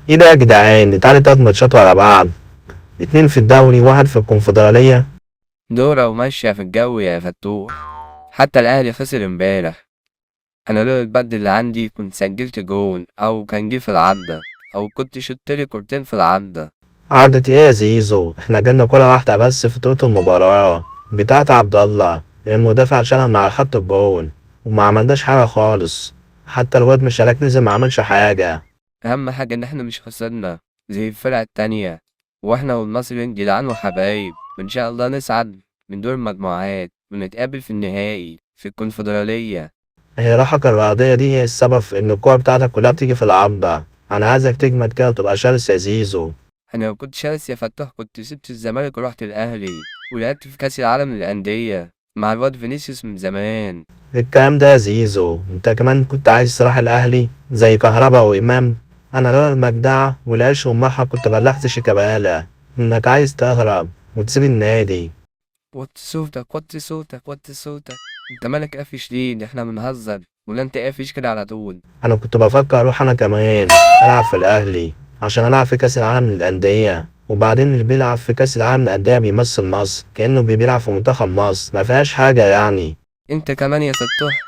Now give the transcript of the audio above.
ايه ده يا جدعان؟ دي تاني 3 ماتشات ورا بعض، 2 في الدوري وواحد في الكونفدرالية. دورة وماشية في الجو يا فتوح. حتى الأهلي خسر امبارح. أنا لولا البد اللي عندي كنت سجلت جون أو كان جه في العارضة أو كنت شوتلي كورتين في العارضة. عرضة ايه يا زيزو؟ احنا جالنا كرة واحدة بس في طول المباراة بتاعت عبد الله، المدافع شالها من على خط الجون وما عملناش حاجة خالص. حتى الواد مشارك نزل ما عملش حاجة. أهم حاجة إن إحنا مش خسرنا زي الفرق التانية، وإحنا والمصريين جدعان وحبايب، وإن شاء الله نصعد من دور المجموعات ونتقابل في النهائي في الكونفدرالية. هي راحة الرياضية دي هي السبب في ان الكورة بتاعتك كلها بتيجي في العارضة. انا عايزك تجمد كده وتبقى شرس يا زيزو. أنا لو كنت شرس يا فتوح كنت سبت الزمالك ورحت الأهلي ولعبت في كأس العالم للأندية مع الواد فينيسيوس من زمان. الكلام ده يا زيزو، انت كمان كنت عايز تروح الاهلي زي كهربا وامام. انا لولا المجدعة والعيش والملح كنت بلغت شيكابالا انك عايز تهرب وتسيب النادي. وطي صوتك وطي صوتك وطي صوتك. انت مالك قافش ليه؟ ده احنا بنهزر ولا انت قافش كده على طول؟ انا كنت بفكر اروح انا كمان العب في الاهلي عشان العب في كاس العالم للانديه، وبعدين اللي بيلعب في كاس العالم للانديه بيمثل مصر كانه بيلعب في منتخب مصر، ما فيهاش حاجه يعني. انت كمان يا فتوح